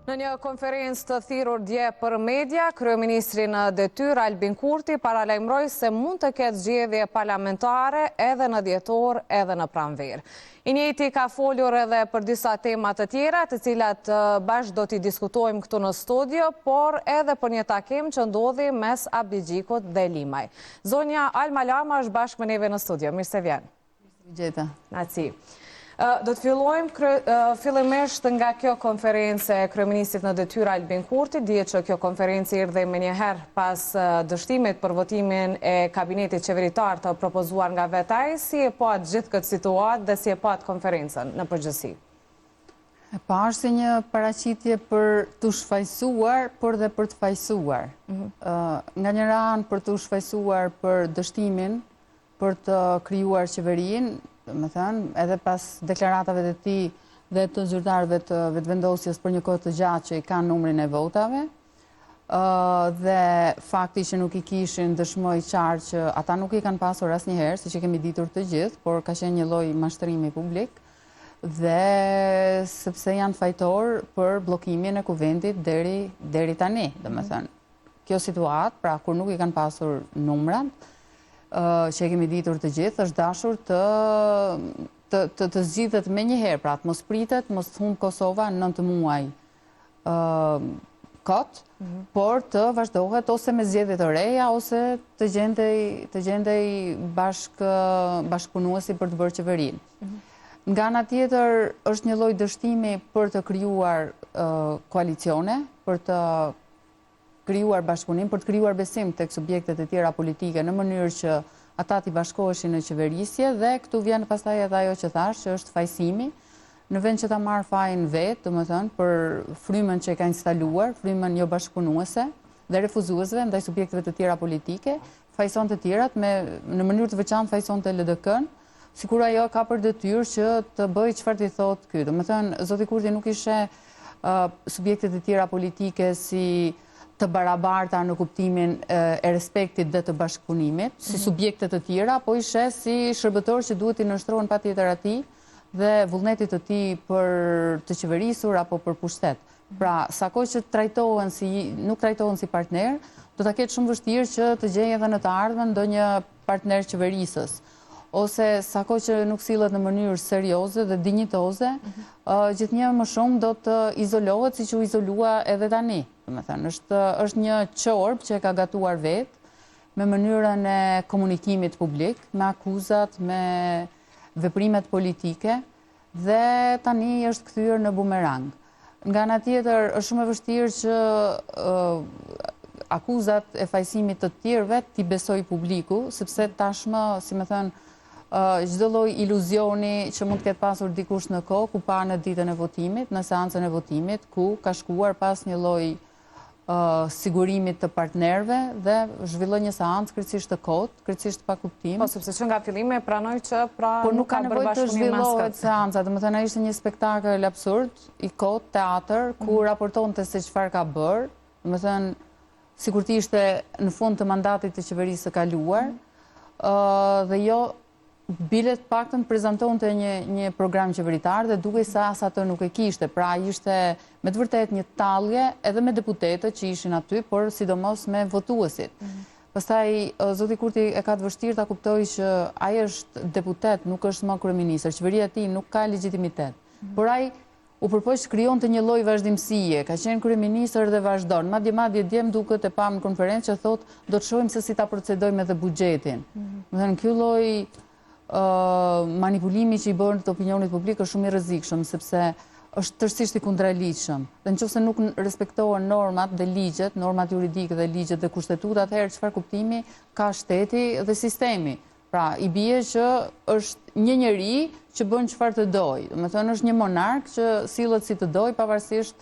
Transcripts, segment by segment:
Në një konferencë të thirrur dje për media, kryeministri në detyrë Albin Kurti paralajmëroi se mund të ketë zgjedhje parlamentare edhe në dhjetor edhe në pranverë. I njëjti ka folur edhe për disa tema të tjera, të cilat bashkë do t'i diskutojmë këtu në studio, por edhe për një takim që ndodhi mes Abdigjikut dhe Limaj. Zonja Alma Lama është bashkë me neve në studio. Mirë se vjen. Gjeta. Naci. Do të fillojmë fillimisht nga kjo konferencë e kryeministrit në detyrë Albin Kurti. Dihet që kjo konferencë erdhi më njëherë pas dështimit për votimin e kabinetit qeveritar të propozuar nga vetë ai. Si e pa gjithë këtë situatë dhe si e pa konferencën në përgjithësi? E pa është si një paraqitje për të shfaqsuar, por dhe për të fajsuar. Nga një anë për të shfaqsuar për dështimin, për të krijuar qeverinë, më thënë, edhe pas deklaratave të tij dhe të zyrtarëve të vetëvendosjes për një kohë të gjatë që i kanë numrin e votave, dhe fakti që nuk i kishin dëshmoj qartë që ata nuk i kanë pasur asnjëherë, siç e kemi ditur të gjithë, por ka qenë një lloj mashtrimi publik, dhe sepse janë fajtor për bllokimin e kuvendit deri tani, domethënë. Kjo situatë, pra kur nuk i kanë pasur numrat, që e kemi ditur të gjithë, është dashur të zgjidhet me njëherë, pra të mos pritet, mos të humbë Kosova në 9 muaj kot, por të vazhdohet ose me zgjedhje të reja, ose të gjendej bashkëpunuesi për të bërë qeverinë. Nga ana tjetër, është një lloj dështimi për të krijuar koalicione, për të krijuar bashkëpunim, për të krijuar besim tek subjektet e tjera politike në mënyrë që ata t'i bashkoheshin në qeverisje, dhe këtu vjen pastaj edhe ajo që thash, që është fajsimi, në vend që ta marrë fajin vetë, domethënë për frymën që e ka instaluar, frymën jo bashkëpunuese dhe refuzuesve ndaj subjekteve të tjera politike, fajson të tjerat në mënyrë të veçantë fajson të LDK-n, sikur ajo ka për detyrë që të bëjë çfarë t'i thotë ky. Domethënë, zoti Kurti nuk i sheh subjektet e tjera politike si të barabarta në kuptimin e respektit dhe të bashkëpunimit, si subjektet të tjera, po i sheh si shërbëtor që duhet i nështrohen patjetër atij dhe vullnetit të tij për të qeverisur apo për pushtet. Pra, sako që nuk trajtohen si partner, do ta ketë shumë vështirë që të gjejë edhe në të ardhmen ndonjë partner qeverisës. Ose sako që nuk sillet në mënyrë serioze dhe dinjitoze, gjithnjë më shumë do të izolohet siç u izolua edhe tani. Domethënë, është një çorb që e ka gatuar vetë me mënyrën e komunikimit publik, me akuzat, me veprimet politike, dhe tani është kthyer në bumerang. Nga ana tjetër, është shumë e vështirë që akuzat e fajsimit të tjerëve t'i besoj publiku, sepse tashmë, si më thënë, çdo lloj iluzioni që mund të ketë pasur dikush në kohë, ku pa në ditën e votimit, në seancën e votimit, ku ka shkuar pas një lloj sigurimit të partnerëve dhe zhvilloi një seancë krejtësisht të kotë, krejtësisht pa kuptim. Po sepse që nga fillimi pranoi që por nuk ka nevojë të zhvillohet seanca, domethënë ai ishte një spektakël absurd, i kotë, teatër, ku raportonte se çfarë ka bërë, domethënë sikur të ishte në fund të mandatit të qeverisë së kaluar, dhe jo bilet paktën prezantonte një program qeveritar dhe duke sa ato nuk e kishte. Pra ishte me të vërtet një tallje edhe me deputetët që ishin aty, por sidomos me votuesit. Pastaj zoti Kurti e ka të vështirë ta kuptojë që ai është deputet, nuk është më kryeministër. Qeveria e tij nuk ka legjitimitet. Por ai u përpoq të krijonte një lloj vazhdimësie. Ka qenë kryeministër dhe vazhdon. Madje djem duket e pam në konferencë që thotë do të shohim se si ta procedojmë edhe buxhetin. Domethënë ky lloj manipulimi që i bën të opinionit publik është shumë i rrezikshëm, sepse është tërësisht i kundërligjshëm. Dhe nëse nuk respektohen normat dhe ligjet, normat juridike dhe ligjet dhe kushtetuta, atëherë çfarë kuptimi ka shteti dhe sistemi? Pra, i bie që është një njeri që bën çfarë të dojë. Domethënë është një monark që sillet si të dojë pavarësisht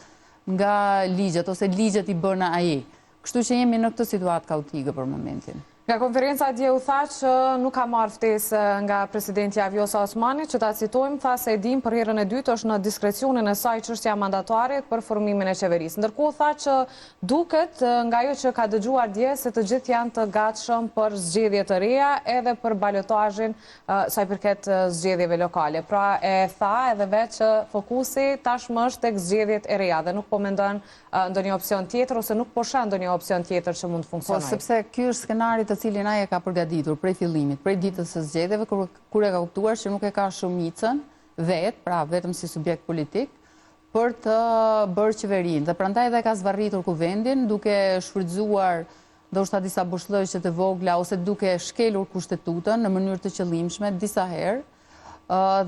nga ligjet ose ligjet i bën ai. Kështu që jemi në këtë situatë kaotike për momentin. Nga konferenca dje u tha që nuk ka marrë ftesë nga presidentja Vjosa Osmani, që ta citojmë, tha se e dim për herën e dytë është në diskrecionin e saj çështja mandatarit për formimin e qeverisë. Ndërkohë tha që duket nga ajo që ka dëgjuar dje se të gjithë janë të gatshëm për zgjedhje të reja edhe për balotazhin sa i përket zgjedhjeve lokale. Pra e tha edhe vetë që fokusi tashmë është tek zgjedhjet e reja dhe nuk po mendon ndonjë opsion tjetër ose nuk po shën ndonjë opsion tjetër që mund të funksionojë. Po sepse ky është skenari të cilin ai e ka përgatitur prej fillimit, prej ditës së zgjedhjeve, kur e ka kuptuar që nuk e ka shumicën vetë, pra vetëm si subjekt politik, për të bërë qeverinë. Dhe prandaj dhe ka zvarritur kuvendin, duke shfrytzuar ndoshta disa bushllëqe të vogla ose duke shkelur kushtetutën në mënyrë të qëllimshme disa herë,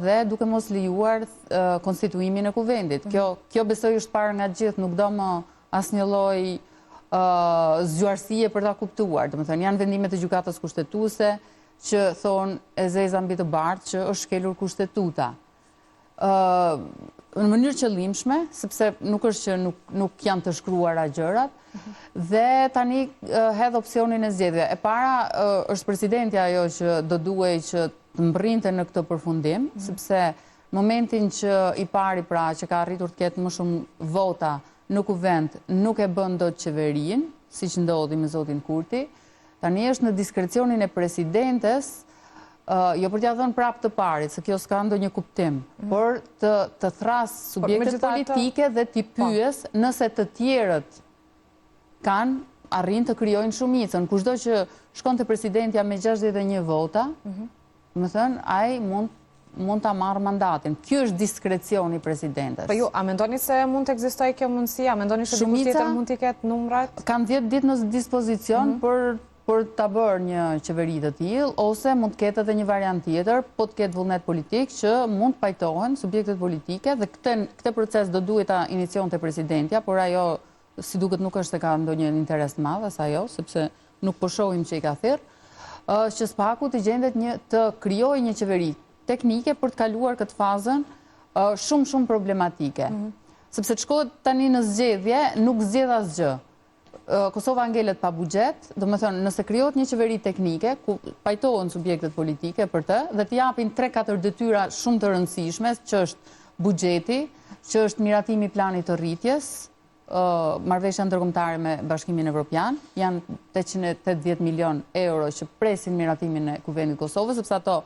dhe duke mos lejuar konstituimin e kuvendit. Kjo besoj është parë nga gjithë, nuk do më asnjë lloj zgjuarësie për ta kuptuar. Domethënë janë vendimet e gjykatës kushtetuese që thonë e zeza mbi të bardhë që është shkelur kushtetuta. Në mënyrë qëllimshme, sepse nuk është që nuk janë të shkruara gjërat, dhe tani hedh opsionin e zgjedhjeve. E para është presidentja ajo që do duhej që të mbrinte në këtë përfundim, sepse momentin që i pari pra që ka arritur të ketë më shumë vota në kuvend nuk e bën dot qeverinë, siç ndodhi me zotin Kurti. Tani është në diskrecionin e presidentes, jo për t'ia dhënë prapë të parit, se kjo s'ka ndonjë kuptim, por të thras subjektet politike dhe t'i pyes nëse të tjerët kanë arrin të krijojnë shumicën. Kushdo që shkon te presidentja me 61 vota, më thënë, ai mund ta marrë mandatin. Ky është diskrecioni i presidentes. Po ju, a mendoni se mund të ekzistojë kjo mundësi? A mendoni se dikush tjetër mund t'i ketë numrat? Kam 10 ditë në dispozicion për ta bërë një qeveri të tillë, ose mund të ketë edhe një variant tjetër, po të ketë vullnet politik që mund të pajtohen subjektet politike dhe këtë proces do duhet ta inicionte presidentja, por ajo si duket nuk është se ka ndonjë interes të madh as ajo, sepse nuk po shohim që i ka thirr, që spaku të gjendet të krijojë një qeveri teknike për të kaluar këtë fazën shumë problematike. Sepse të shkohet tani në zgjedhje, nuk zgjedh asgjë. Kosova ngelet pa buxhet, domethënë nëse krijohet një qeveri teknike ku pajtohen subjektet politike për të dhe të japin 3-4 detyra shumë të rëndësishme, që është buxheti, që është miratimi i planit të rritjes, marrëveshja ndërkombëtare me Bashkimin Evropian, janë 880 milion euro që presin miratimin e kuvendit Kosovës, sepse ato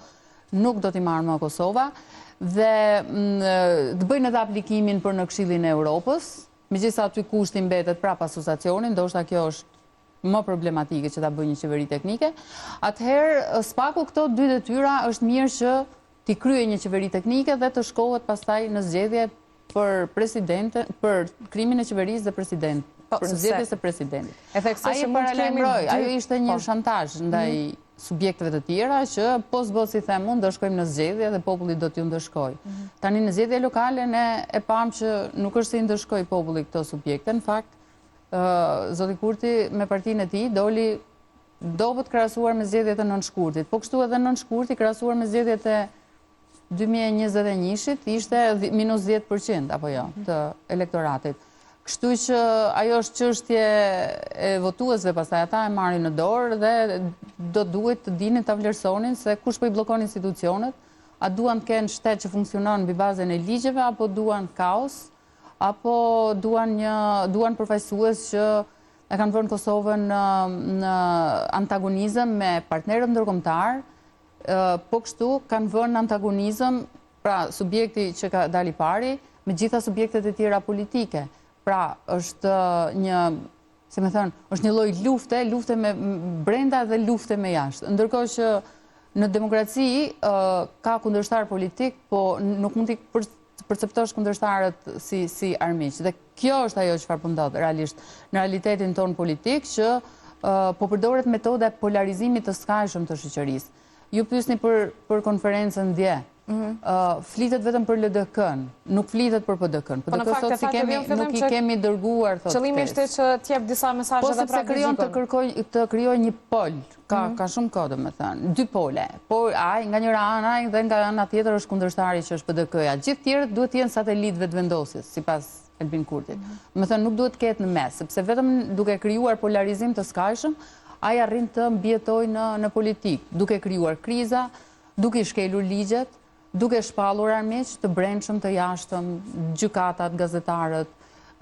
nuk do t'i marrë më Kosova, dhe të bëjnë edhe aplikimin për në Këshillin e Europës, megjithëse aty kushti mbetet prapa asociacionin, ndoshta kjo është më problematike që ta bëjë një qeveri teknike. Atëherë, spaku këto dy detyra është mirë që t'i kryejë një qeveri teknike dhe të shkohet pastaj në zgjedhje për presidente, për krimin e qeverisë dhe president, për zgjedhjes së presidentit. Ajo ishte një shantazh ndaj subjekteve të tjera që po s'bot si them unë do shkojmë në zgjedhje dhe populli do t'ju ndëshkojë. Tani në zgjedhje lokale ne e pam që nuk është se i ndëshkojë populli këto subjekte. Në fakt, zoti Kurti me partinë e tij doli dobët krahasuar me zgjedhjet e nënshkurtit. Po kështu edhe nënshkurti krahasuar me zgjedhjet e 2021-shit ishte minus 10% apo jo të elektoratit. Kështu që ajo është çështje e votuesve, pastaj ata e marrin në dorë dhe do duhet të dinin ta vlerësonin se kush po i bllokon institucionet, a duan të kenë shtet që funksionon mbi bazën e ligjeve apo duan kaos, apo duan përfaqësues që e kanë vënë Kosovën në antagonizëm me partnerët ndërkombëtar, po kështu kanë vënë antagonizëm pra subjekti që ka dali pari me gjitha subjektet e tjera politike. Pra, është një, se me thënë, është një lloj lufte me brenda dhe lufte me jashtë. Ndërkohë që në demokraci ka kundërshtar politik, po nuk mund t'i perceptosh kundërshtarët si armiq. Dhe kjo është ajo çfarë po ndodh realisht në realitetin ton politik, që po përdoret metoda e polarizimit të skajshëm të shoqërisë. Ju pyesni për konferencën dje. Flitet vetëm për LDK-n, nuk flitet për PDK-n. PDK sot nuk i kemi dërguar, thotë. Qëllimi ishte që t'jep disa mesazhe dhe prapë krijon të krijojë një pol. Ka shumë kohë, domethënë, dy pole. Por ai nga njëra ana dhe nga ana tjetër është kundërshtari që është PDK-ja. Gjithë tjerët duhet të jenë satelit vetëvendosjes, sipas Albin Kurtit. Domethënë nuk duhet të ketë në mes, sepse vetëm duke krijuar polarizim të skajshëm, ai arrin të mbjetoj në politikë, duke krijuar kriza, duke shkelur ligjet, duke shpallur armiq të brendshëm, të jashtëm, gjykatat, gazetarët,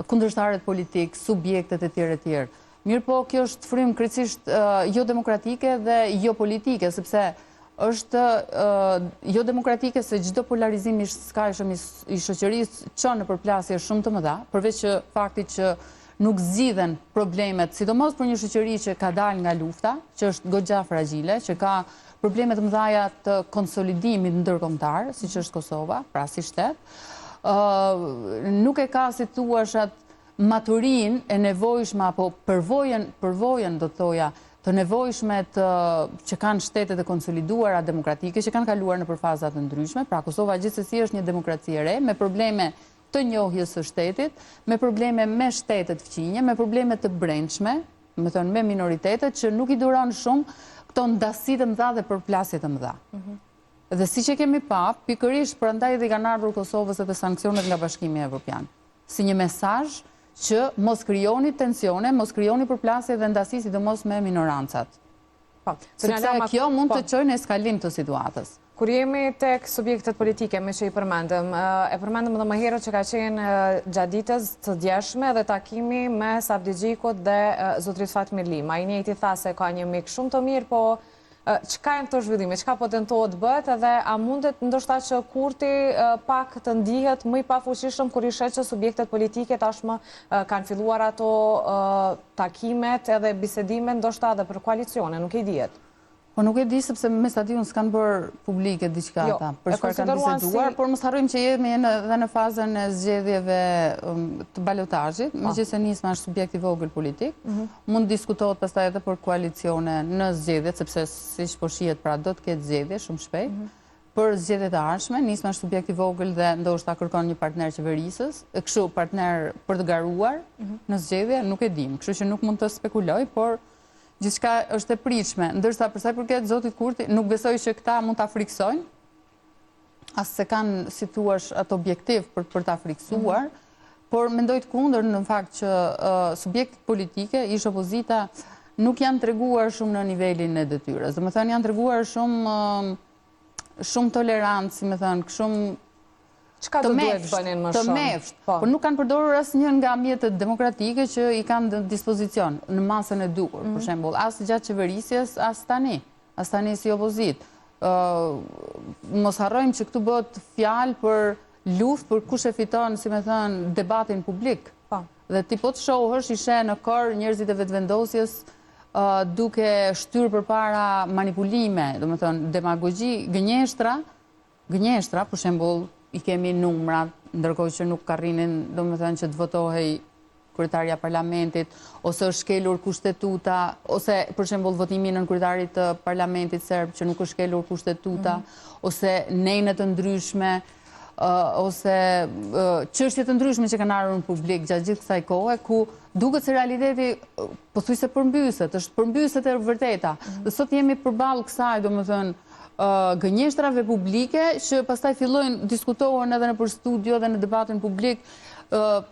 kundërshtarët politik, subjektet e tjerë. Mirë po, kjo është frymë krejtësisht jo demokratike dhe jo politike, sepse është jo demokratike se çdo polarizim i skajshëm i shoqërisë çon në përplasje shumë të mëdha, përveç që faktit që nuk zgjidhen problemet, sidomos për një shoqëri që ka dalë nga lufta, që është goxha fragjile, që ka probleme të mëdha të konsolidimit ndërkombëtar, siç është Kosova, pra si shtet, nuk e ka, si thuash, atë maturinë e nevojshme apo përvojën do të thoja të nevojshme që kanë shtetet e konsoliduara demokratike, që kanë kaluar në përfaza të ndryshme. Pra Kosova gjithsesi është një demokraci e re me probleme të njohjes së shtetit, me probleme me shtetet fqinje, me probleme të brendshme, me minoritetet që nuk i duron shumë këto ndasi të mëdha dhe përplasje të mëdha. Dhe siç e kemi pa, pikërisht prandaj dhe kanë ardhur Kosovës edhe sanksionet nga Bashkimi Evropian, si një mesazh që mos krijoni tensione, mos krijoni përplasje dhe ndasi, sidomos me minorancat. Sepse kjo mund të çojë në eskalim të situatës. Kur jemi tek subjektet politike, me që i përmendëm, e përmendëm edhe më herët që ka qenë gjatë ditës të djeshme dhe takimi me Savdigjikut dhe zotrit Fatmir Lima. Ai njëjti tha se ka një mik shumë të mirë, po çka janë këto zhvillime, çka po tentohet bëhet edhe a mundet ndoshta që Kurti pak të ndihet më i pafuqishëm kur i shet që subjektet politike tashmë kanë filluar ato takimet edhe bisedimet ndoshta edhe për koalicione, nuk e dihet. Po nuk e di sepse me stadion s'kanë bërë publike diçka ata, për çfarë kanë biseduar, por mos harrojmë që jemi edhe në fazën e zgjedhjeve të balotazhit, megjithëse nisma është subjekt i vogël politik, mund diskutohet pastaj edhe për koalicione në zgjedhjet, sepse siç po shihet pra do të ketë zgjedhje shumë shpejt. Për zgjedhjet e ardhshme, nisma është subjekt i vogël dhe ndoshta kërkon një partner qeverisës, kështu partner për të garuar në zgjedhje, nuk e dim, kështu që nuk mund të spekuloj, por gjithçka është e pritshme, ndërsa për sa i përket zotit Kurti, nuk besoj që këta mund ta friksojnë, as se kanë, si thuash, atë objektiv për ta friksuar, por mendoj të kundër në fakt që subjektet politike, ish opozita, nuk janë treguar shumë në nivelin e detyrës. Domethënë janë treguar shumë tolerancë, si më thënë, shumë Çka do duhet bënin më shumë? Të mefsht, por nuk kanë përdorur asnjë nga mjetet demokratike që i kanë në dispozicion në masën e duhur, për shembull, as gjatë qeverisjes, as tani si opozit. Mos harrojmë që këtu bëhet fjalë për luftë për kush e fiton, si më thënë, debatin publik. Dhe ti po të shohësh ishe në kor njerëzit e vetvendosjes duke shtyrë përpara manipulime, domethënë demagogji, gënjeshtra, për shembull, i kemi numrat, ndërkohë që nuk arrinin, domethënë që të votohej kryetarja e parlamentit, ose është shkelur kushtetuta, ose për shembull votimi nën kryetarit të parlamentit serb që nuk është shkelur kushtetuta, ose nejnë të ndryshme, ose çështje të ndryshme që kanë ardhur në publik gjatë gjithë kësaj kohe, ku duket se realiteti pothuajse përmbyset, është përmbyset e vërteta. Dhe sot jemi përballë kësaj, domethënë, gënjeshtrave publike që pastaj fillojnë diskutohen edhe nëpër studio dhe në debatin publik,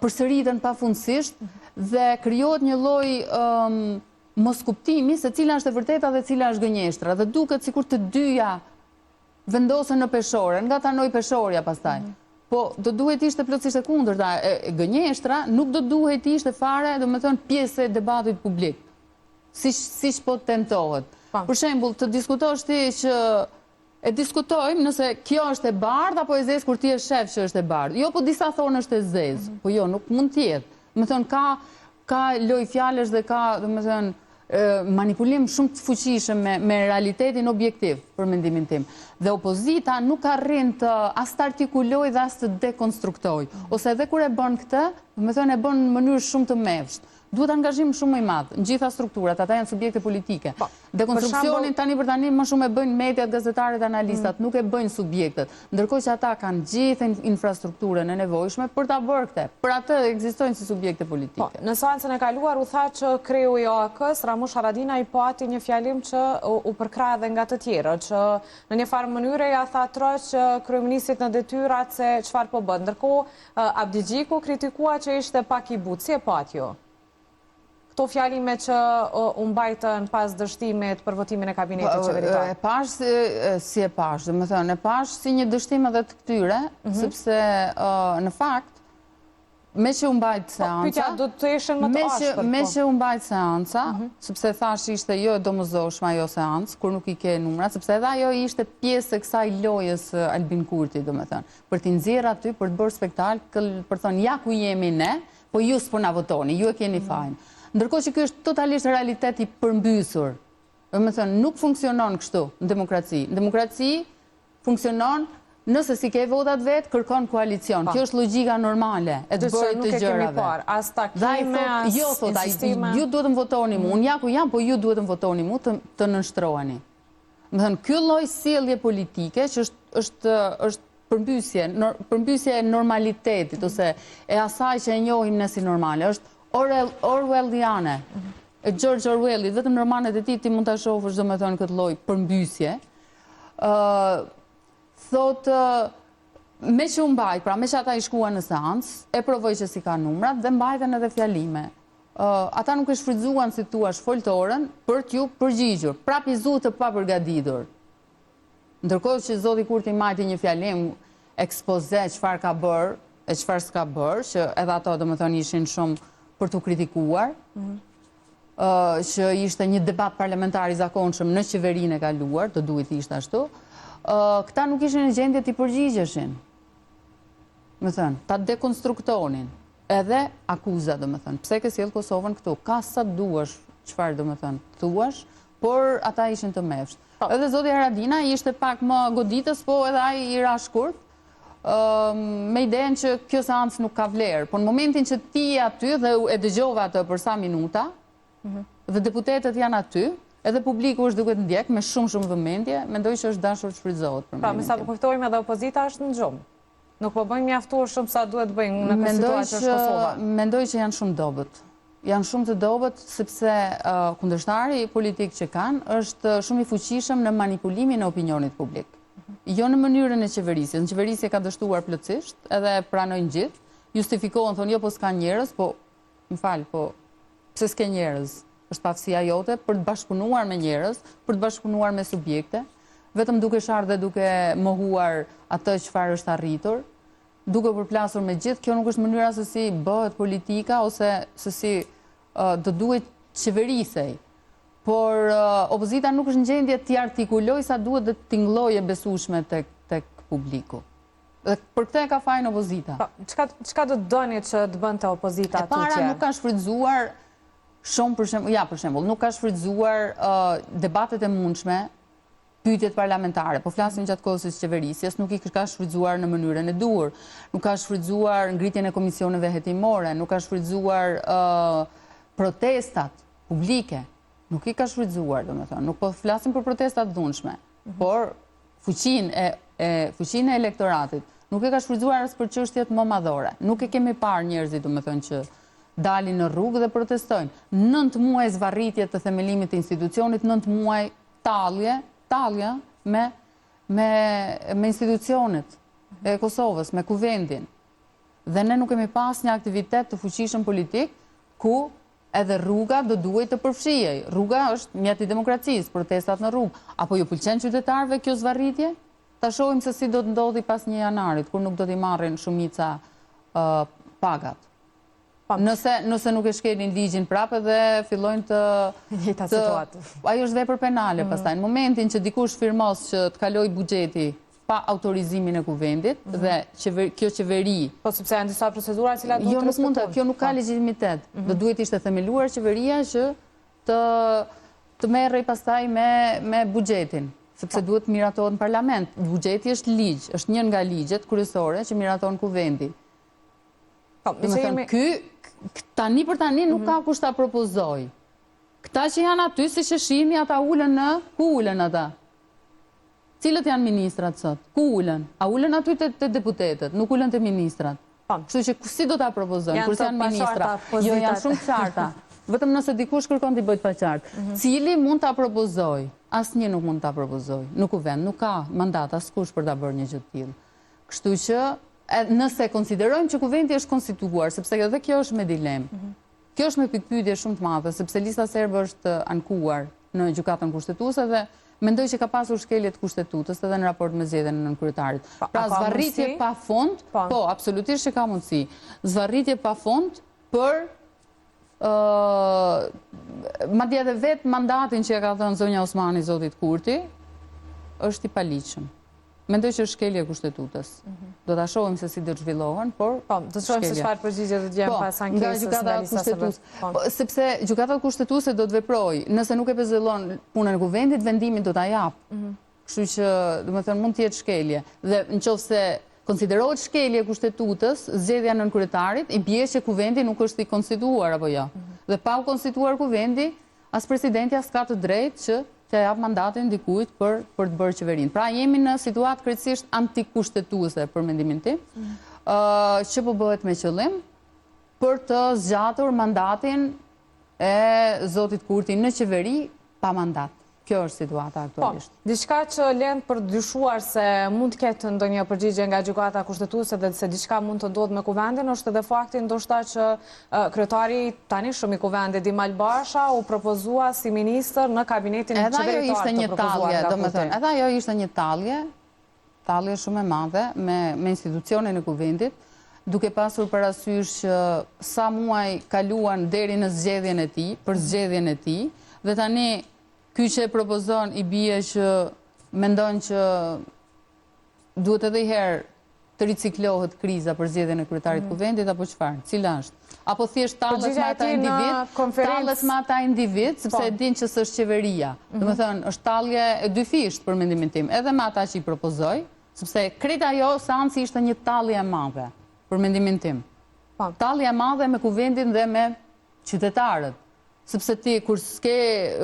përsëriten pafundësisht dhe krijohet një lloj moskuptimi se cila është e vërteta dhe cila është gënjeshtra, dhe duket sikur të dyja vendosen në peshore, nga tanoi peshorja pastaj. Po do duhet ishte plotësisht e kundërta, gënjeshtra nuk do duhet ishte fare, domethënë, pjesë e debatit publik. Siç po tentohet. Për shembull, të diskutosh ti që e diskutojmë nëse kjo është e bardhë apo e zezë kur ti e shef që është e bardhë. Jo, po disa thonë është e zezë. Po jo, nuk mund t'jetë. Domethënë ka loj fjalësh dhe ka, domethënë, manipulim shumë të fuqishëm me realitetin objektiv, për mendimin tim. Dhe opozita nuk arrin të as të artikuloj dhe as të dekonstruktoj. Ose edhe kur e bën këtë, domethënë e bën në mënyrë shumë të mefsht. Duhet angazhim shumë më i madh në gjitha strukturat, ata janë subjekte politike. Dekonstruksionin tani për tani më shumë e bëjnë mediat, gazetarët, analistat, nuk e bëjnë subjektet. Ndërkohë që ata kanë gjithë infrastrukturën e nevojshme për ta bërë këtë. Për atë ekzistojnë si subjekte politike. Në seancën e kaluar u tha që kreu i OAK-s, Ramush Haradinaj, i pati një fjalim që u përkra edhe nga të tjerët, që në një farë mënyre ja tha troq kryeministrit në detyrat se çfarë po bën. Ndërkohë Abdigjiku kritikua që ishte pak i butë, si e pat ju? këto fjalime që u mbajtën pas dështimit për votimin e kabinetit qeveritar? E pash, dhe më thënë, e pash si një dështim edhe të këtyre, sepse në fakt, me që u mbajt seanca, pyetja do të ishin më të ashpër. Me që u mbajt seanca, sepse thash ishte jo e domosdoshme ajo seancë, kur nuk i ke numrat, sepse edhe ajo ishte pjesë e kësaj lojës Albin Kurti, do me thënë, për t'i nxjerrë aty, për të bërë spektakël, për thonë, ja ku jemi ne, po ju s'po na votoni, ju e keni fajin. Ndërkohë që ky është totalisht realitet i përmbysur. Do me thënë, nuk funksionon kështu në demokraci. Në demokraci funksionon nëse si ke votat vetë, kërkon koalicion. Kjo është logjika normale e të bërit të gjërave. As takime, as insistime. Ju duhet të më votoni mu, unë ja ku jam, po ju duhet të më votoni mu të nënshtroheni. Më thënë, kjo lloj sjellje politike që është përmbysje e normalitetit, ose e asaj që e njohim ne si normale, është Orwelliane. E George Orwellit, vetëm në romanet e tij ti mund ta shohësh domethënë këtë lloj përmbysje. Thotë, me që u mbajt, pra me që ata i shkuan në seancë, e provoj që si ka numrat dhe mbajten edhe fjalime. Ata nuk e shfrytzuan, si thua, foltorën për t'ju përgjigjur, prap i zu të papërgatitur. Ndërkohë që zoti Kurti majti një fjalim ekspoze çfarë ka bërë e çfarë s'ka bërë, që edhe ato domethënë ishin shumë për t'u kritikuar, që ishte një debat parlamentar i zakonshëm në qeverinë e kaluar, të duhet ishte ashtu. Këta nuk ishin në gjendje t'i përgjigjeshin. Më thënë, ta dekonstruktonin. Edhe akuza, do më thënë. Pse ke sjell Kosovën këtu? Ka sa duash, çfarë do më thënë, thuash, por ata ishin të mefsht. Edhe zoti Haradina ishte pak më goditës, po edhe ai i ra shkurt, me idenë që kjo seancë nuk ka vlerë. Po në momentin që ti je aty dhe e dëgjova atë për sa minuta, dhe deputetët janë aty, edhe publiku është duke të ndjek me shumë vëmendje, mendoj që është dashur të shfrytëzohet. Pra, me sa po kujtojmë edhe opozita është në gjumë. Nuk po bëjmë mjaftuar shumë sa duhet bëjmë në këtë situatë që është Kosova. Mendoj që janë shumë dobët. Janë shumë të dobët sepse kundërshtari politik që kanë është shumë i fuqishëm në manipulimin e opinionit publik. Jo në mënyrën e qeverisjes. Në qeverisje ka dështuar plotësisht, edhe pranojnë gjithë, justifikohen, thonë jo po s'ka njerëz, po më fal, po pse s'ke njerëz? Është pafësia jote për të bashkëpunuar me njerëz, për të bashkëpunuar me subjekte, vetëm duke sharë dhe duke mohuar atë çfarë është arritur, duke përplasur me gjithë, kjo nuk është mënyra se si bëhet politika ose se si do duhet qeverisej. Por opozita nuk është në gjendje t'i artikuloj sa duhet dhe t'tingëllojë besueshme tek publiku. Dhe për këtë e ka fajin opozita. Çka do të doni që të bënte opozita tutje? E para nuk ka shfrytzuar shumë, për shembull, nuk ka shfrytzuar debatet e mundshme, pyetjet parlamentare, po flasim gjatë kohës së qeverisjes, nuk i ka shfrytzuar në mënyrën e duhur, nuk ka shfrytzuar ngritjen e komisioneve hetimore, nuk ka shfrytzuar protestat publike, nuk i ka shfrytzuar, domethënë, nuk po flasim për protestat dhunshme, por fuqinë e elektoratit, nuk e ka shfrytzuar as për çështjet më madhore. Nuk e kemi parë njerëzit, domethënë, që dalin në rrugë dhe protestojnë. 9 muaj zvarritje të themelimit të institucionit, 9 muaj talje me institucionet e Kosovës, me kuvendin. Dhe ne nuk kemi pas një aktivitet të fuqishëm politik, ku edhe rruga do duhet të përfshijej. Rruga është mjet i demokracisë, protestat në rrugë. Apo ju pëlqen qytetarëve kjo zvarritje? Ta shohim se si do të ndodhi pas 1 janarit, kur nuk do t'i marrin shumica pagat. Nëse nuk e shkelin ligjin prapë dhe fillojnë të... Njëjta situatë. Ajo është vepër penale, pastaj. Në momentin që dikush firmos që të kaloj buxheti pa autorizimin e kuvendit dhe kjo qeveri... Po sepse janë disa procedura të cilat jo, nuk mund të, kjo nuk ka legitimitet. Do duhet ishte themeluar qeveria që të merrej pastaj me buxhetin, sepse duhet miratohet në parlament. Buxheti është ligj, është një nga ligjet kryesore që miraton kuvendi. Tani për tani nuk ka kush ta propozoj. Këta që janë aty, si që shihni, ata ulen në... Ku ulen ata? Cilët janë ministrat sot? Ku ulen? A ulen aty të deputetet, nuk ulen të ministrat. Kështu që si do ta propozojnë, kur janë ministra? Jo, janë shumë qarta. Vetëm nëse dikush kërkon t'i bëjt pa qartë. Cili mund ta propozoj? Asnjë nuk mund ta propozoj. Nuk u vend, nuk ka mandat askush për ta bërë një gjë të tillë. Kështu që nëse konsiderojmë që kuvendi është konstituar, sepse edhe kjo është me dilemë, Kjo është me pikpyetje shumë të madhe, sepse lista serbe është ankuar në gjykatën kushtetuese dhe mendoj që ka pasur shkelje të kushtetutës edhe në raport me zgjedhjen e nënkryetarit. Pra zvarritje pa fond, po, absolutisht që ka mundësi. Zvarritje pa fond për madje edhe vetë mandatin që e ka thënë zonja Osmani zotit Kurti është i paligjshëm. Mendoj që është shkelje kushtetutës. Do ta shohim se si do të zhvillohen, por do të shohim se çfarë përgjigje do të jemi pas ankesës nga lista serbe. Sepse gjykata kushtetuese do të veprojë, nëse nuk e pezëllon punën e kuvendit, vendimin do ta jap. Kështu që, domethënë, mund të jetë shkelje. Dhe nëse konsiderohet shkelje kushtetues, zgjedhja nën kryetarit, i bie që kuvendi nuk është i konstituar apo jo. Dhe pa u konstituar kuvendi, as presidenti as ka të drejtë që të jap mandatin dikujt për të bërë qeverinë. Pra jemi në situatë krejtësisht antikushtetuese për mendimin tim, që po bëhet me qëllim për të zgjatur mandatin e zotit Kurti në qeveri pa mandat. Kjo është situata aktualisht. Diçka që lënë për dyshuar se mund të ketë ndonjë përgjigje nga gjykata kushtetuese dhe se diçka mund të ndodhë me kuvendin është edhe fakti ndoshta që kryetari tanishëm i kuvendit Dimal Basha u propozua si ministër në kabinetin qeveritar të propozuar nga Kurti. Edhe ajo ishte një tallje shumë e madhe me institucionin e kuvendit, duke pasur parasysh që sa muaj kaluan deri në zgjedhjen e tij, për zgjedhjen e tij, dhe tani ky që e propozon i bie që mendon që duhet edhe herë të riciklohet kriza për zgjedhjen e kryetarit të kuvendit apo çfarë? Cila është? Apo thjesht tallet me ata individ, sepse e din që s'është qeveria. Domethënë, është tallje e dyfisht për mendimin tim, edhe me ata që i propozoi, sepse krejt ajo seanci ishte një tallje e madhe për mendimin tim. Tallje e madhe me kuvendin dhe me qytetarët. Sepse ti kur s'ke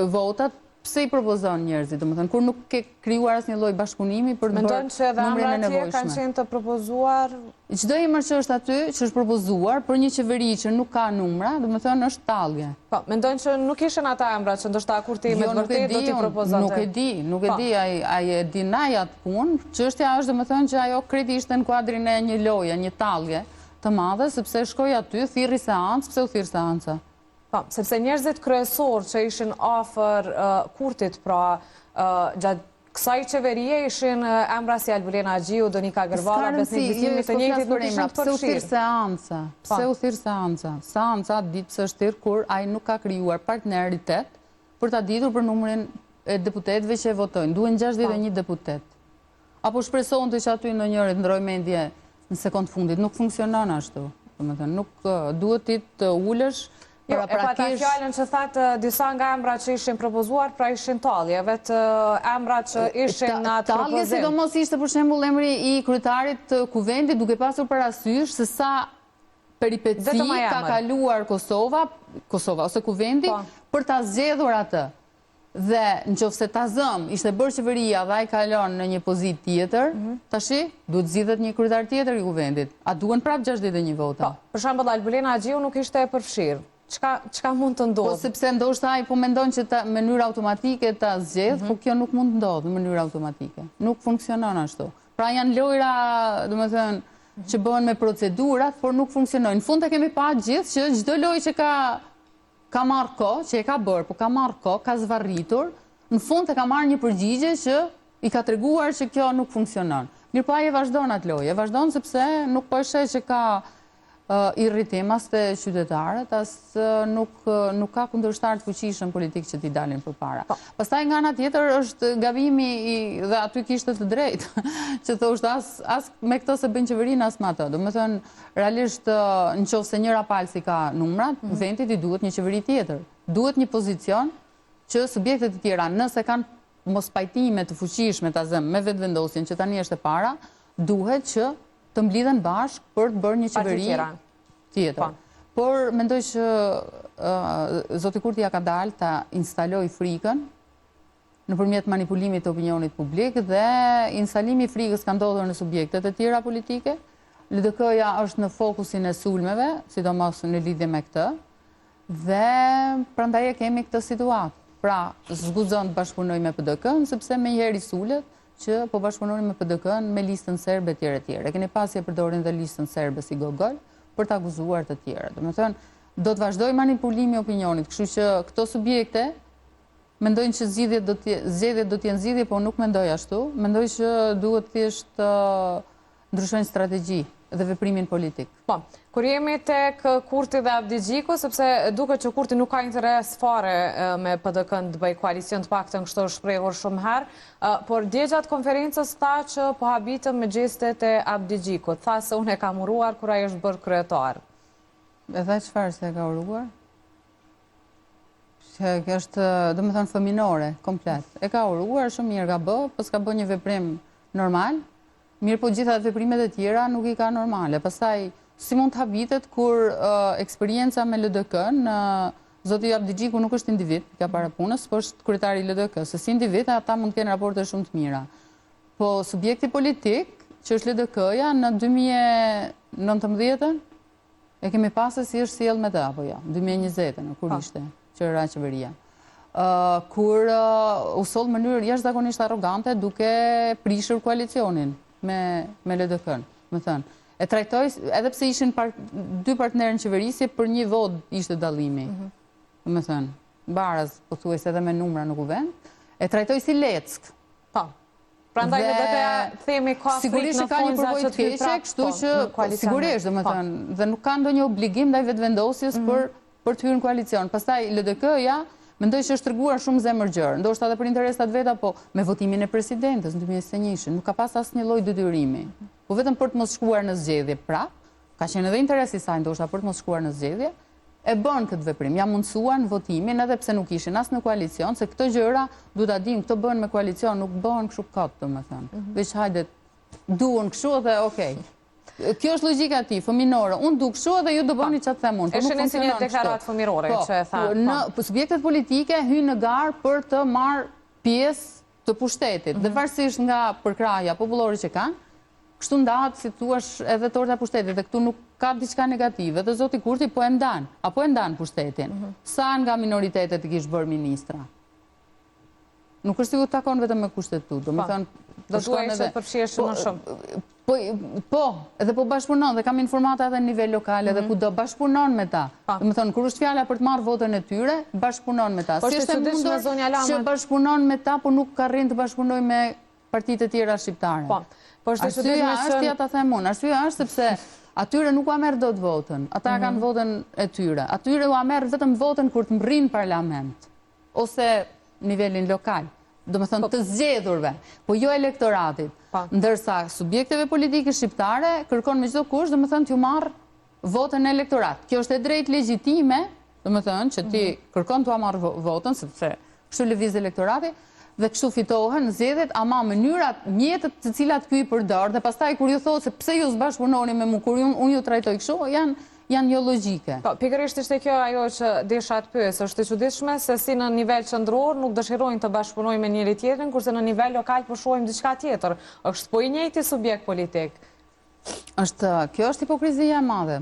votat, pse i propozon njerëzit, domethënë kur nuk ke krijuar asnjë lloj bashkëpunimi për të bërë numrin e nevojshëm. Mendon që edhe emrat e tjerë kanë qenë të propozuar? Çdo emër që është aty, që është propozuar për një qeveri që nuk ka numra, domethënë është tallje. Po, mendojnë që nuk ishin ata emrat që ndoshta Kurti me të vërtetë do t'i propozonte. Nuk e di, ai e di naja atë punë. Çështja është domethënë që ajo kreti ishte në kuadrin e një loje, një tallje të madhe, sepse shkoi aty, thirrri seancë, pse u thirr seanca? Sepse njerëzit kryesor që ishin afër Kurtit, pra gjatë kësaj qeverie ishin emra si Albulena Agjiu, Donika Gërvalla, Besnik Bisimi, të njëjtit nuk ishin të përfshirë. Pse u thirr seanca? Seanca ditë pse është thirr kur ai nuk ka krijuar partneritet për ta ditur për numrin e deputetëve që votojnë. Duhen 61 deputet. Apo shpresonte që aty ndonjëri ndroi mendje në sekond fundit, nuk funksionon ashtu. Domethënë, nuk duhet ti të ulesh. E pa ta fjallën që thatë disa nga emrat që ishin propozuar, pra ishin tallje, vetë emrat që ishin në atë propozim. Tallje sidomos ishte për shembull emri i kryetarit të kuvendit, duke pasur parasysh se sa peripeci ka kaluar Kosova ose kuvendi për ta zgjedhur atë. Dhe nëse ta zëm, ishte bërë qeveria dhe ai kalon në një pozitë tjetër, tashi duhet zgjidhet një kryetar tjetër i kuvendit. A duhen prap 61 vota? Për shembull Albulena Agjiu nuk ishte e përfshirë. Çka mund të ndodhë? Po sepse ndoshta ai po mendon që në mënyrë automatike ta zgjedh, po kjo nuk mund të ndodhë në mënyrë automatike. Nuk funksionon ashtu. Pra janë lojra, domethënë, që bëhen me procedurat, por nuk funksionojnë. Në fund e kemi pa gjithë që çdo lojë që ka marrë kohë, që e ka bërë, po ka marrë kohë, ka zvarritur, në fund e ka marrë një përgjigje që i ka treguar që kjo nuk funksionon. Mirë, po ai e vazhdon atë lojë, e vazhdon sepse nuk po e sheh që ka irritim as të qytetarët, as nuk ka kundërshtar të fuqishëm politik që t'i dalin përpara. Pastaj nga ana tjetër është gabimi dhe aty kishte të drejtë që thoshte as me këtë se bën qeverinë as me atë. Domethënë realisht nëse njëra palsi ka numrat, vendit i duhet një qeveri tjetër. Duhet një pozicion që subjektet e tjera, nëse kanë mos pajtime të fuqishme ta zëm me vetëvendosjen që tani është e para, duhet që të mblidhen bashkë për të bërë një qeveri tjetër. Por mendoj që zoti Kurti ja ka dalë ta instaloj frikën nëpërmjet manipulimit të opinionit publik dhe instalimi i frikës ka ndodhur në subjektet e tjera politike. LDK-ja është në fokusin e sulmeve, sidomos në lidhje me këtë, dhe prandaj e kemi këtë situatë. Pra, zguxon të bashkëpunoj me PDK-n sepse menjëherë i sulet që po bashkëpunonin me PDK-n me listën serbe etj. Keni pasi e përdorin dhe listën serbe si gogol për të akuzuar të tjerë. Domethënë, do të vazhdoj manipulimi opinionit, kështu që këto subjekte mendojnë që zgjedhjet do t'jenë zgjidhje, po nuk mendoj ashtu. Mendoj që duhet thjesht ndryshojnë strategji dhe veprimin politik. Po, kur jemi tek Kurti dhe Abdigjiku, sepse duket që Kurti nuk ka interes fare me PDK-n të bëj koalicion, të paktën kështu është shprehur shumë herë, por dje gjatë konferencës tha që po habitëm me gjestet e Abdigjikut. Tha se unë e kam uruar kur ai është bërë kryetar. E tha çfarë se e ka uruar? Që kjo është, do me thënë, fëminore, komplet. E ka uruar, shumë mirë ka bë, po s'ka bë një veprim normal, mirë po gjitha veprimet e tjera nuk i ka normale. Pastaj, si mund të habitet kur eksperienca me LDK-n, zoti Abdigjiku nuk është individ, ka para punës, po është kryetari i LDK, se si individ ata mund të kenë raporte shumë të mira. Po subjekti politik, që është LDK-ja, në 2019 e kemi pasë si është sjell me të, apo jo, 2020 kur ishte që ra qeveria. Kur u soll në mënyrë jashtëzakonisht arrogante duke prishur koalicionin me LDK-n, më thënë. E trajtoj, edhe pse ishin dy partnerë në qeverisje, për një vot ishte dallimi. Më thënë, baraz, pothuajse edhe me numra në kuvend, e trajtoj si leck. Po. Prandaj LDK-ja themi ka frikë në fund za që të hyj prapë, kështu që sigurisht, domethënë, dhe nuk ka ndonjë obligim ndaj vetvendosjes për të hyrë në koalicion. Pastaj LDK-ja mendoj që është treguar shumë zemërgjër, ndoshta edhe për interesat veta, po me votimin e presidentes në 2021 nuk ka pas asnjë lloj detyrimi. Po vetëm për të mos shkuar në zgjedhje prap, ka qenë edhe interesi i saj ndoshta për të mos shkuar në zgjedhje, e bën këtë veprim. Ja mundsuan votimin edhe pse nuk ishin as në koalicion, se këto gjëra duhet ta dim, këto bëhen me koalicion, nuk bëhen kështu kot, domethënë. Veç hajde duan kështu dhe okay. Kjo është logjika e tij, fëminore. Unë du kështu dhe ju do bëni çfarë them unë. Është në një deklaratë fëminore që e tha. Në subjektet politike hyjnë në garë për të marrë pjesë të pushtetit, dhe varësisht nga përkraja popullore që kanë, kështu ndahet si thuash edhe torta e pushtetit, dhe këtu nuk ka diçka negative, dhe zoti Kurti po e ndan, apo e ndan pushtetin. Sa nga minoritetet i kishte bërë ministra. Nuk është sikur takon vetëm me kushtetut, domethënë do duhet të përfshihesh më shumë. Po, edhe po bashkëpunon dhe kam informata edhe në nivel lokal, edhe kudo bashkëpunon me ta. Domethënë kur është fjala për të marrë votën e tyre, bashkëpunon me ta. Po është mundur që bashkëpunon me ta, po nuk arrin të bashkëpunojë me partitë e tjera shqiptare. Po është arsyeja është ja ta them unë, arsyeja është sepse atyre nuk u merr dot votën. Ata kanë votën e tyre. Atyre u merr vetëm votën kur të mrrin parlament ose nivelin lokal. Do me thënë të zgjedhurve, po jo elektoratit. Ndërsa subjekteve politike shqiptare kërkon me çdo kusht, do me thënë t'ju marrë votën e elektorat. Kjo është e drejtë legjitime, do me thënë që ti kërkon t'u marrë votën, sepse kështu lëviz elektorati, dhe kështu fitohen zgjedhjet, ama mënyrat, mjetët të cilat ky i përdor, dhe pastaj kur ju thotë se pse ju s'bashkëpunoni me mua, kur unë ju trajtoj kështu, janë jo logjike. Po, pikërisht ishte kjo ajo që desha të pyes, është e çuditshme se si në nivel qendror nuk dëshirojnë të bashkëpunojnë me njëri tjetrin, kurse në nivel lokal po shohim diçka tjetër. Është po i njëjti subjekt politik. Kjo është hipokrizia e madhe.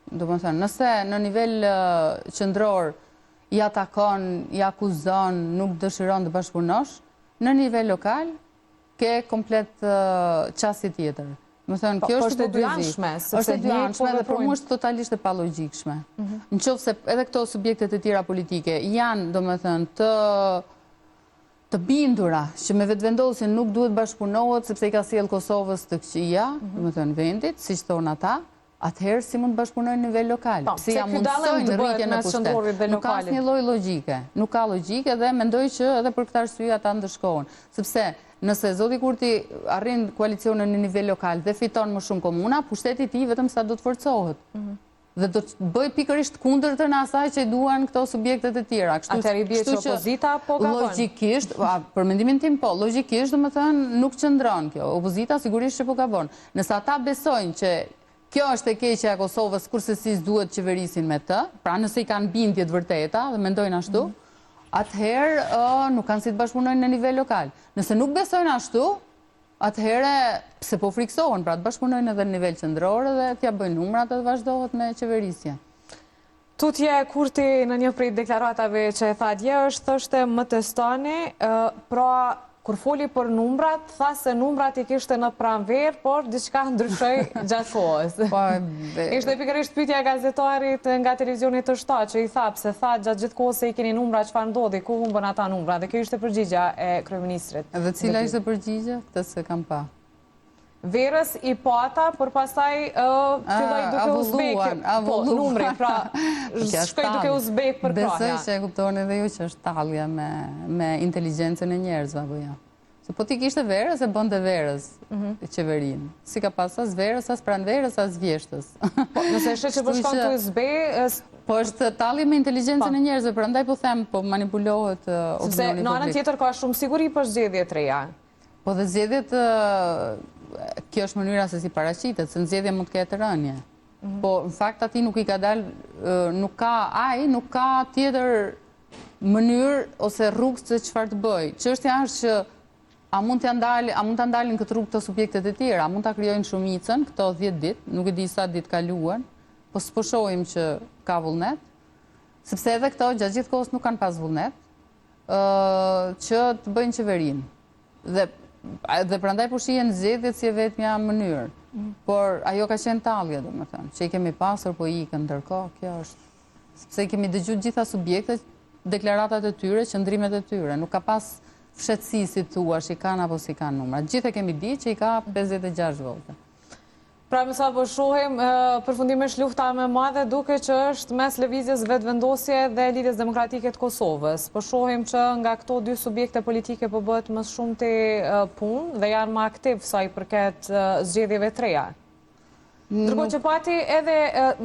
Domethënë, nëse në nivel qendror i atakon, i akuzon, nuk dëshiron të bashkëpunosh, në nivel lokal ke komplet çasti tjetër. Më thënë, kjo është dyanshme, është dyanshme dhe për mua është totalisht e palogjikshme. Nëse edhe këto subjektet e tjera politike janë, domethënë, të bindura që me vetvendosjen nuk duhet bashkëpunohet sepse i ka sjell Kosovës të këqija, domethënë vendit, siç thon ata, atëherë si mund të bashkëpunojnë në nivel lokal? Si ja mundsojnë rritjen e pushtetit? Nuk ka asnjë lloj logjike. Nuk ka logjike dhe mendoj që edhe për këtë arsye ata ndëshkohen, sepse nëse zoti Kurti arrin koalicionin në nivel lokal dhe fiton më shumë komuna, pushteti i tij vetëm sa do të forcohet. Dhe do të bëj pikërisht kundërtën asaj që duan këto subjektet e tjera. Atëherë i bie që opozita po ka bën. Logjikisht, për mendimin tim po, logjikisht domethënë nuk qëndron kjo. Opozita sigurisht që po ka bën. Nëse ata besojnë që kjo është e keqja e Kosovës, kurse si duhet qeverisin me të, pra nëse i kanë bindje të vërteta dhe mendojnë ashtu, atëherë nuk kanë si të bashkëpunojnë në nivel lokal. Nëse nuk besojnë ashtu, atëherë pse po friksohen, pra të bashkëpunojnë edhe në nivel qendror dhe t'ja bëjnë numrat dhe të vazhdohet me qeverisje. Tutje Kurti në një prej deklaratave që e tha dje është thoshte më testoni, pra kur foli për numrat, tha se numrat I kishte në pranverë, por diçka ndryshoi gjatë kohës. Ishte pikërisht pyetja e gazetarit nga televizionit të shtatë, që I tha pse tha gjatë gjithë kohës se I keni numra, çfarë ndodhi, ku humbën ata numra, dhe kjo ishte përgjigja e kryeministrit. Dhe cila ishte përgjigja? Këtë se kam pa. Verës I pata, por pastaj filloi duke u zbek. Po, numri, pra shkoi duke u zbek për krahja. Besoj që e kuptoni edhe ju që është tallja me inteligjencën e njerëzve apo jo. Se po ti kishte verës e bënte verës qeverinë. Si ka pas as verës, as pranverës, as vjeshtës. Po, nëse është që po shkon të USB, po është tallje me inteligjencën e njerëzve, prandaj po them, po manipulohet opinioni publik. Sepse në anën tjetër ka shumë siguri për zgjedhjet reja. Po dhe zgjedhjet kjo është mënyra se si paraqitet, se zgjedhja mund të ketë rënje. Po në fakt atij nuk I ka dalë, nuk ka tjetër mënyrë ose rrugë se çfarë të bëj. Çështja është që a mund ta ndalin këtë rrugë të subjektet e tjera, a mund ta krijojnë shumicën këto 10 ditë, nuk e di sa ditë kaluan, po s'po shohim që ka vullnet, sepse edhe këto gjatë gjithë kohës nuk kanë pas vullnet, që të bëjnë qeverinë. Dhe prandaj po shihen zgjedhjet si e vetmja mënyrë. Por ajo ka qenë tallje, domethënë, që I kemi pasur po ikën ndërkohë, kjo është. Sepse I kemi dëgjuar gjitha subjektet, deklaratat e tyre, qëndrimet e tyre, nuk ka pas fshetësi si thua, I kanë apo si kanë numra. Gjithë e kemi ditë që I ka 56 vote. Pra me sa po shohim, përfundimisht lufta më e madhe duke që është mes lëvizjes vetëvendosje dhe Lidhjes Demokratike të Kosovës. Po shohim që nga këto dy subjekte politike po bëhet më shumë të punë dhe janë më aktiv sa I përket zgjedhjeve të reja. Ndërkohë që pati edhe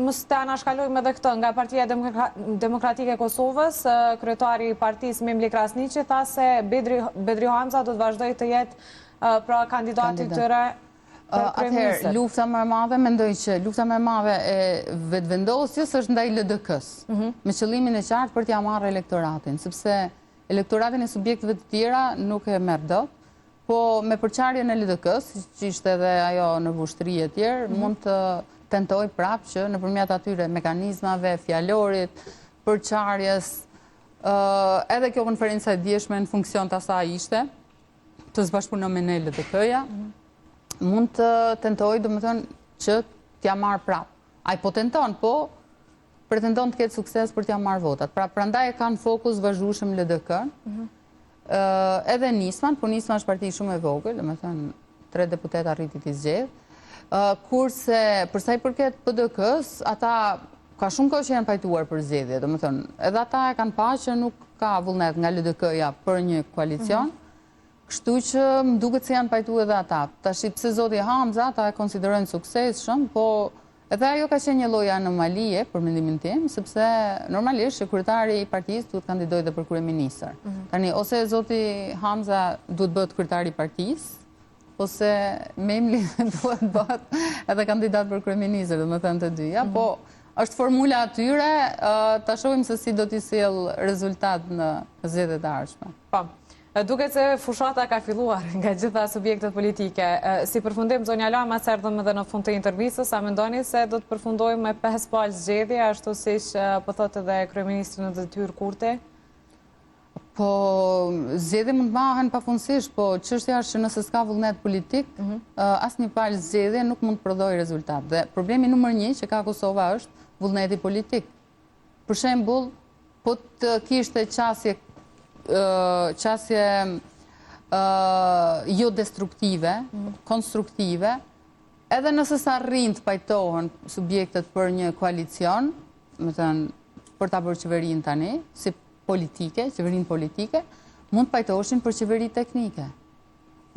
mos ta anashkalojmë edhe këtë nga Partia Demokratike e Kosovës, kryetari I partisë Memli Krasniqi tha se Bedri Hamza do të vazhdojë të jetë pra kandidati I tyre. Atëherë, lufta më e madhe, mendoj që lufta më e madhe e vetëvendosjes është ndaj LDK-s, me qëllimin e qartë për t'ia marrë elektoratin, sepse elektoratin e subjekteve të tjera nuk e merr dot, po me përçarjen e LDK-s, që ishte edhe ajo në vushtri e tjerë, mund të tentoj prapë që nëpërmjet atyre mekanizmave, fjalorit, përçarjes, edhe kjo konferenca e dieshme në funksion të asaj ishte, të zbashpunon me ne LDK-ja, mund të tentoj, domethënë, që t'ja marrë prapë. Ai po tenton, po pretendon të ketë sukses për t'ja marrë votat. Pra prandaj e kanë fokus vazhdueshëm LDK-n. Edhe Nisman, po Nisman është parti shumë e vogël, domethënë 3 deputet arriti t'i zgjedh. Kurse për sa I përket PDK-s, ata ka shumë kohë që janë pajtuar për zgjedhje, domethënë, edhe ata e kanë parë që nuk ka vullnet nga LDK-ja për një koalicion. Kështu që më duket se janë pajtuar edhe ata. Tash pse zoti Hamza ata e konsiderojnë suksesshëm, po edhe ajo ka qenë një lloj anomalie për mendimin tim, sepse normalisht që kryetari I partisë duhet kandidojë edhe për kryeministër. Tani ose zoti Hamza duhet bëhet kryetari I partisë, ose Memli duhet bëhet edhe kandidat për kryeministër, domethënë të dyja, po është formula atyre, ta shohim se si do t'i sjell rezultat në zgjedhjet e ardhshme. Po. Duket se fushata ka filluar nga gjitha subjektet politike. Si përfundim, zonja Lama, se erdhëm edhe në fund të intervistës, a mendoni se do të përfundojmë me 5 palë zgjedhje, ashtu siç po thotë edhe kryeministri në detyrë Kurti? Po, zgjedhje mund të mahen pafundësisht, po çështja është që nëse s'ka vullnet politik, asnjë palë zgjedhje nuk mund të prodhojë rezultat. Dhe problemi numër 1 që ka Kosova është vullneti politik. Për shembull, po të kishte qasje jo destruktive, konstruktive, edhe nëse sa rrinë të pajtohen subjektet për një koalicion, më thënë për ta bërë qeverinë tani, si politike, qeverinë politike, mund të pajtoheshin për qeveri teknike,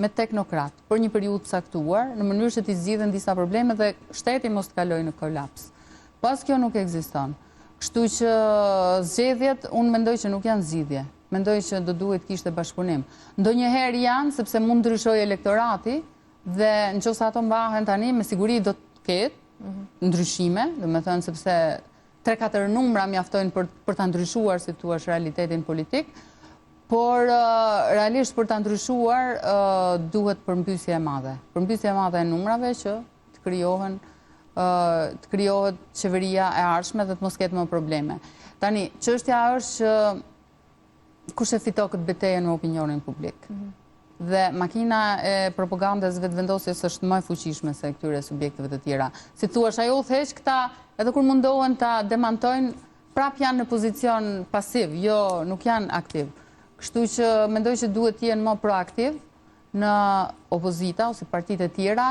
me teknokrat, për një periudhë të caktuar, në mënyrë që t'i zgjidhen disa probleme dhe shteti mos të kalojë në kolaps. Pas kjo nuk ekziston. Kështu që zgjedhjet, unë mendoj që nuk janë zgjidhje. Mendoj që do duhet kishte bashkëpunim. Ndonjëherë janë, sepse mund ndryshojë elektorati dhe nëse ato mbahen tani, me siguri do të ketë ndryshime, domethënë sepse 3-4 numra mjaftojnë për ta ndryshuar, si thua, realitetin politik, por realisht për ta ndryshuar duhet përmbysje e madhe. Përmbysje e madhe e numrave që të krijohet qeveria e ardhshme dhe të mos ketë më probleme. Tani, çështja është që kush e fiton këtë betejë në opinionin publik. dhe makina e propagandës vetëvendosjes është më e fuqishme se këtyre subjekteve të tjera. Si thuash, ajo udhëheq këta, edhe kur mundohen ta demantojnë, prap janë në pozicion pasiv, jo, nuk janë aktiv. Kështu që mendoj që duhet të jenë më proaktiv në opozita ose partitë e tjera,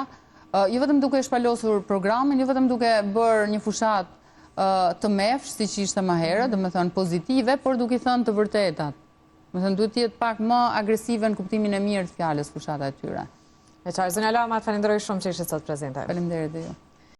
jo vetëm duke shpalosur programin, jo vetëm duke bërë një fushat të mefsh, si që ishte më herët, dhe me thënë pozitive, por duke thënë të vërtetat. Me thënë duhet të jetë pak më agresive në kuptimin e mirë të fjalës fushata e tyre. E qarë, Zonja Lama, falenderoj shumë që ishte sot prezente. Faleminderit dhe ju.